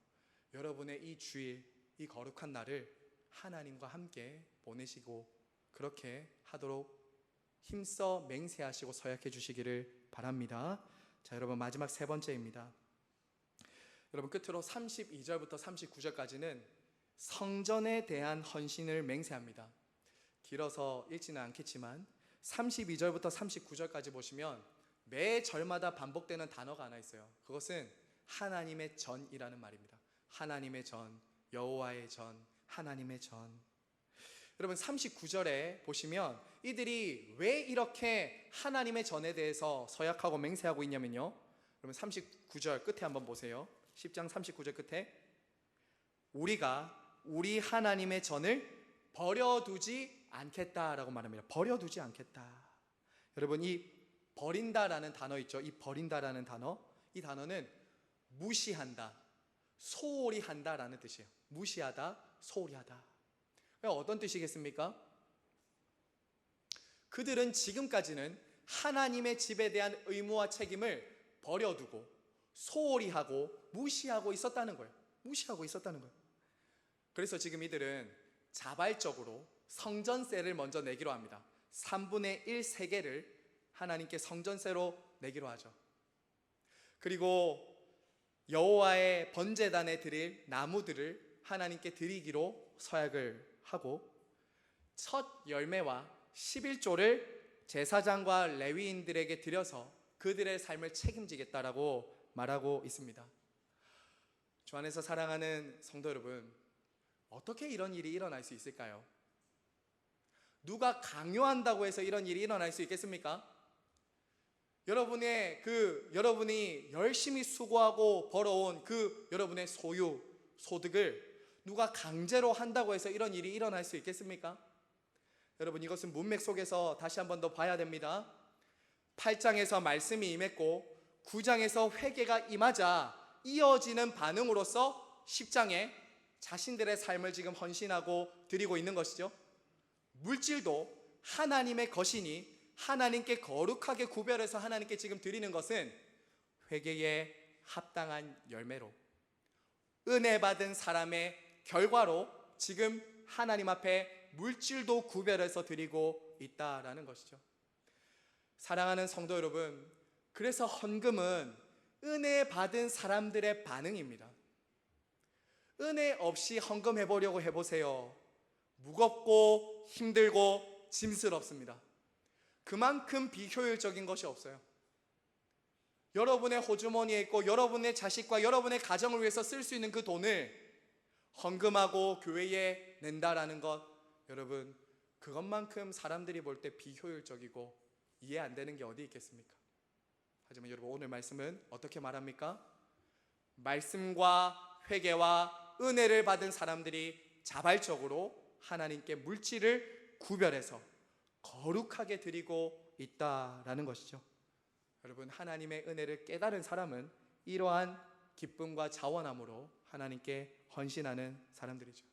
여러분의 이 주일, 이 거룩한 날을 하나님과 함께 보내시고 그렇게 하도록 힘써 맹세하시고 서약해 주시기를 바랍니다. 자, 여러분, 마지막 세 번째입니다. 여러분, 끝으로 32절부터 39절까지는 성전에 대한 헌신을 맹세합니다. 길어서 읽지는 않겠지만 32절부터 39절까지 보시면 매 절마다 반복되는 단어가 하나 있어요. 그것은 하나님의 전이라는 말입니다. 하나님의 전, 여호와의 전, 하나님의 전. 여러분, 39절에 보시면 이들이 왜 이렇게 하나님의 전에 대해서 서약하고 맹세하고 있냐면요, 여러분 39절 끝에 한번 보세요. 10장 39절 끝에 우리가 우리 하나님의 전을 버려두지 않겠다라고 말합니다. 버려두지 않겠다. 여러분, 이 버린다라는 단어 있죠. 이 버린다라는 단어, 이 단어는 무시한다, 소홀히 한다라는 뜻이에요. 무시하다, 소홀히 하다. 어떤 뜻이겠습니까? 그들은 지금까지는 하나님의 집에 대한 의무와 책임을 버려두고 소홀히 하고 무시하고 있었다는 거예요. 무시하고 있었다는 거예요. 그래서 지금 이들은 자발적으로 성전세를 먼저 내기로 합니다. 3분의 1 세계를 하나님께 성전세로 내기로 하죠. 그리고 여호와의 번제단에 드릴 나무들을 하나님께 드리기로 서약을 하고 첫 열매와 11조를 제사장과 레위인들에게 드려서 그들의 삶을 책임지겠다라고 말하고 있습니다. 주 안에서 사랑하는 성도 여러분, 어떻게 이런 일이 일어날 수 있을까요? 누가 강요한다고 해서 이런 일이 일어날 수 있겠습니까? 여러분이 열심히 수고하고 벌어온 그 여러분의 소유, 소득을 누가 강제로 한다고 해서 이런 일이 일어날 수 있겠습니까? 여러분, 이것은 문맥 속에서 다시 한 번 더 봐야 됩니다. 8장에서 말씀이 임했고 9장에서 회개가 임하자 이어지는 반응으로서 10장에 자신들의 삶을 지금 헌신하고 드리고 있는 것이죠. 물질도 하나님의 것이니 하나님께 거룩하게 구별해서 하나님께 지금 드리는 것은 회개에 합당한 열매로, 은혜 받은 사람의 결과로 지금 하나님 앞에 물질도 구별해서 드리고 있다라는 것이죠. 사랑하는 성도 여러분, 그래서 헌금은 은혜 받은 사람들의 반응입니다. 은혜 없이 헌금해 보려고 해보세요. 무겁고 힘들고 짐스럽습니다. 그만큼 비효율적인 것이 없어요. 여러분의 호주머니에 있고 여러분의 자식과 여러분의 가정을 위해서 쓸 수 있는 그 돈을 헌금하고 교회에 낸다라는 것, 여러분, 그것만큼 사람들이 볼 때 비효율적이고 이해 안 되는 게 어디 있겠습니까? 하지만 여러분, 오늘 말씀은 어떻게 말합니까? 말씀과 회개와 은혜를 받은 사람들이 자발적으로 하나님께 물질을 구별해서 거룩하게 드리고 있다라는 것이죠. 여러분, 하나님의 은혜를 깨달은 사람은 이러한 기쁨과 자원함으로 하나님께 헌신하는 사람들이죠.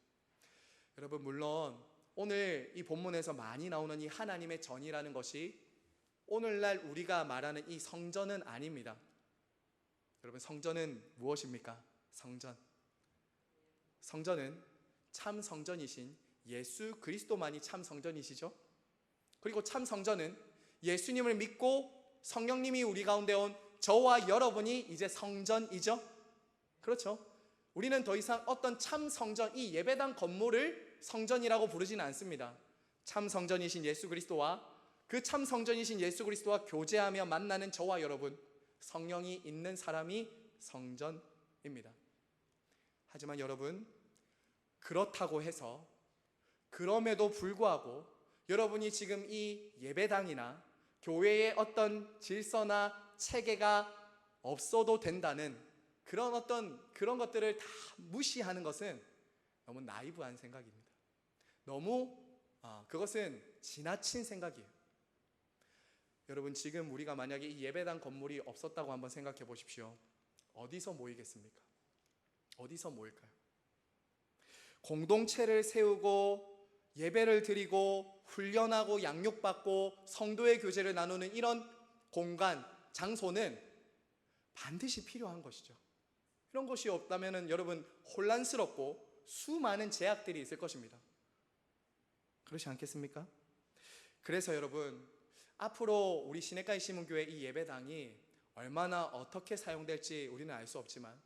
여러분, 물론 오늘 이 본문에서 많이 나오는 이 하나님의 전이라는 것이 오늘날 우리가 말하는 이 성전은 아닙니다. 여러분, 성전은 무엇입니까? 성전은 참 성전이신 예수 그리스도만이 참 성전이시죠. 그리고 참 성전은 예수님을 믿고 성령님이 우리 가운데 온 저와 여러분이 이제 성전이죠. 그렇죠. 우리는 더 이상 어떤 참 성전, 이 예배당 건물을 성전이라고 부르지는 않습니다. 참 성전이신 예수 그리스도와 그 참 성전이신 예수 그리스도와 교제하며 만나는 저와 여러분, 성령이 있는 사람이 성전입니다. 하지만 여러분, 그렇다고 해서 그럼에도 불구하고 여러분이 지금 이 예배당이나 교회의 어떤 질서나 체계가 없어도 된다는 그런 것들을 다 무시하는 것은 너무 나이브한 생각입니다. 너무 그것은 지나친 생각이에요. 여러분, 지금 우리가 만약에 이 예배당 건물이 없었다고 한번 생각해 보십시오. 어디서 모이겠습니까? 어디서 모일까요? 공동체를 세우고 예배를 드리고 훈련하고 양육받고 성도의 교제를 나누는 이런 공간, 장소는 반드시 필요한 것이죠. 이런 것이 없다면 여러분, 혼란스럽고 수많은 제약들이 있을 것입니다. 그렇지 않겠습니까? 그래서 여러분, 앞으로 우리 시냇가의 시문교회 이 예배당이 얼마나 어떻게 사용될지 우리는 알 수 없지만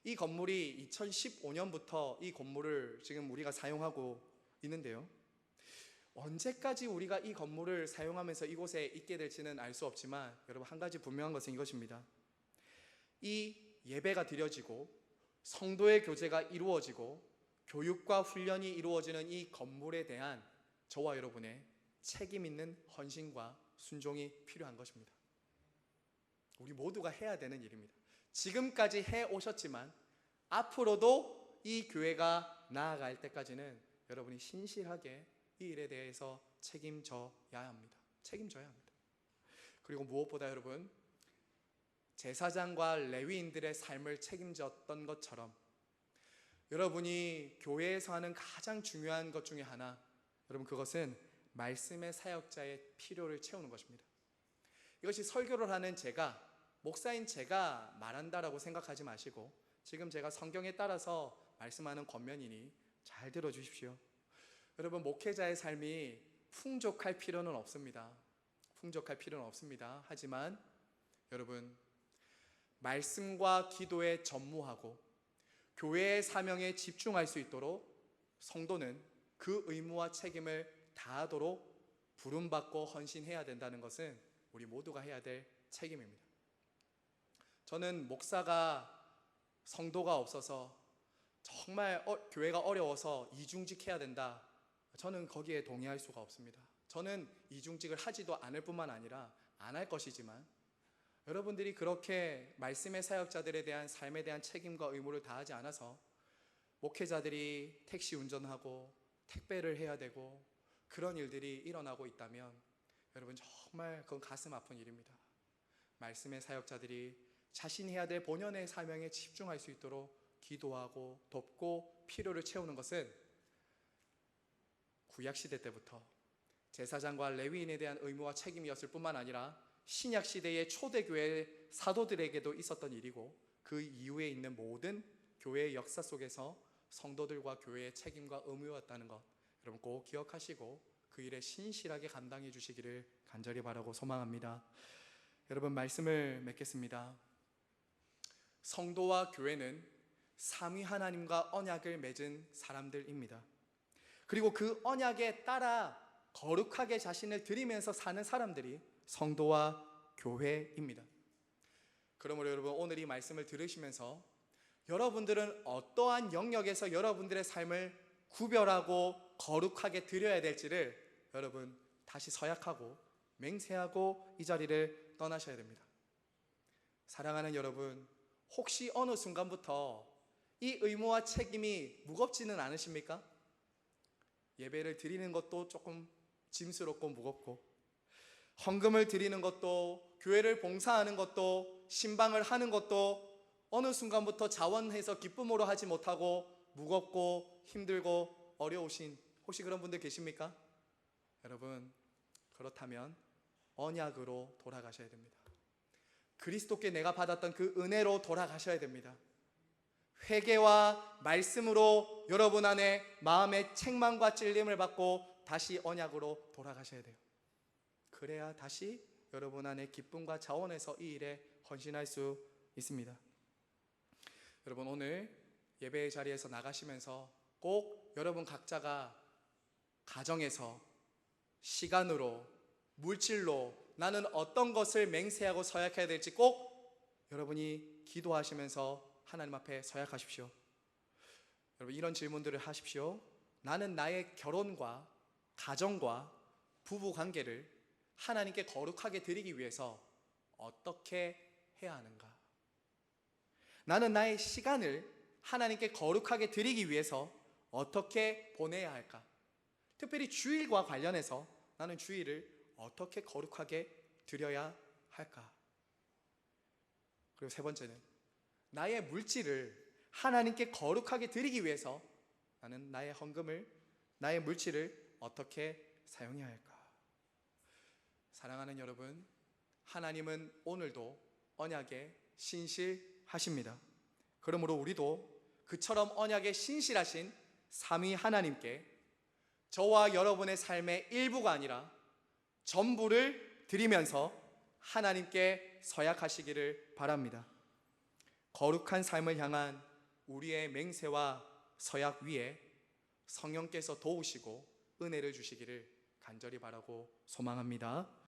이 건물이 2015년부터 이 건물을 지금 우리가 사용하고 있는데요, 언제까지 우리가 이 건물을 사용하면서 이곳에 있게 될지는 알 수 없지만 여러분, 한 가지 분명한 것은 이것입니다. 이 예배가 드려지고 성도의 교제가 이루어지고 교육과 훈련이 이루어지는 이 건물에 대한 저와 여러분의 책임 있는 헌신과 순종이 필요한 것입니다. 우리 모두가 해야 되는 일입니다. 지금까지 해오셨지만 앞으로도 이 교회가 나아갈 때까지는 여러분이 신실하게 이 일에 대해서 책임져야 합니다. 그리고 무엇보다 여러분, 제사장과 레위인들의 삶을 책임졌던 것처럼 여러분이 교회에서 하는 가장 중요한 것 중에 하나, 여러분, 그것은 말씀의 사역자의 필요를 채우는 것입니다. 이것이 설교를 하는 제가, 목사인 제가 말한다라고 생각하지 마시고 지금 제가 성경에 따라서 말씀하는 권면이니 잘 들어주십시오. 여러분, 목회자의 삶이 풍족할 필요는 없습니다. 하지만 여러분, 말씀과 기도에 전무하고 교회의 사명에 집중할 수 있도록 성도는 그 의무와 책임을 다하도록 부름받고 헌신해야 된다는 것은 우리 모두가 해야 될 책임입니다. 저는 목사가 성도가 없어서 정말 교회가 어려워서 이중직해야 된다, 저는 거기에 동의할 수가 없습니다. 저는 이중직을 하지도 않을 뿐만 아니라 안 할 것이지만 여러분들이 그렇게 말씀의 사역자들에 대한 삶에 대한 책임과 의무를 다하지 않아서 목회자들이 택시 운전하고 택배를 해야 되고 그런 일들이 일어나고 있다면 여러분, 정말 그건 가슴 아픈 일입니다. 말씀의 사역자들이 자신이 해야 될 본연의 사명에 집중할 수 있도록 기도하고 돕고 필요를 채우는 것은 구약시대 때부터 제사장과 레위인에 대한 의무와 책임이었을 뿐만 아니라 신약시대의 초대교회 사도들에게도 있었던 일이고, 그 이후에 있는 모든 교회의 역사 속에서 성도들과 교회의 책임과 의무였다는 것, 여러분 꼭 기억하시고 그 일에 신실하게 감당해 주시기를 간절히 바라고 소망합니다. 여러분, 말씀을 맺겠습니다. 성도와 교회는 삼위 하나님과 언약을 맺은 사람들입니다. 그리고 그 언약에 따라 거룩하게 자신을 드리면서 사는 사람들이 성도와 교회입니다. 그러므로 여러분, 오늘 이 말씀을 들으시면서 여러분들은 어떠한 영역에서 여러분들의 삶을 구별하고 거룩하게 드려야 될지를 여러분 다시 서약하고 맹세하고 이 자리를 떠나셔야 됩니다. 사랑하는 여러분, 혹시 어느 순간부터 이 의무와 책임이 무겁지는 않으십니까? 예배를 드리는 것도 조금 짐스럽고 무겁고, 헌금을 드리는 것도, 교회를 봉사하는 것도, 신방을 하는 것도 어느 순간부터 자원해서 기쁨으로 하지 못하고 무겁고 힘들고 어려우신 혹시 그런 분들 계십니까? 여러분, 그렇다면 언약으로 돌아가셔야 됩니다. 그리스도께 내가 받았던 그 은혜로 돌아가셔야 됩니다. 회개와 말씀으로 여러분 안에 마음의 책망과 찔림을 받고 다시 언약으로 돌아가셔야 돼요. 그래야 다시 여러분 안에 기쁨과 자원에서 이 일에 헌신할 수 있습니다. 여러분, 오늘 예배의 자리에서 나가시면서 꼭 여러분 각자가 가정에서, 시간으로, 물질로 나는 어떤 것을 맹세하고 서약해야 될지 꼭 여러분이 기도하시면서 하나님 앞에 서약하십시오. 여러분, 이런 질문들을 하십시오. 나는 나의 결혼과 가정과 부부 관계를 하나님께 거룩하게 드리기 위해서 어떻게 해야 하는가? 나는 나의 시간을 하나님께 거룩하게 드리기 위해서 어떻게 보내야 할까? 특별히 주일과 관련해서 나는 주일을 어떻게 거룩하게 드려야 할까? 그리고 세 번째는 나의 물질을 하나님께 거룩하게 드리기 위해서 나는 나의 헌금을, 나의 물질을 어떻게 사용해야 할까? 사랑하는 여러분, 하나님은 오늘도 언약에 신실하십니다. 그러므로 우리도 그처럼 언약에 신실하신 삼위 하나님께 저와 여러분의 삶의 일부가 아니라 전부를 드리면서 하나님께 서약하시기를 바랍니다. 거룩한 삶을 향한 우리의 맹세와 서약 위에 성령께서 도우시고 은혜를 주시기를 간절히 바라고 소망합니다.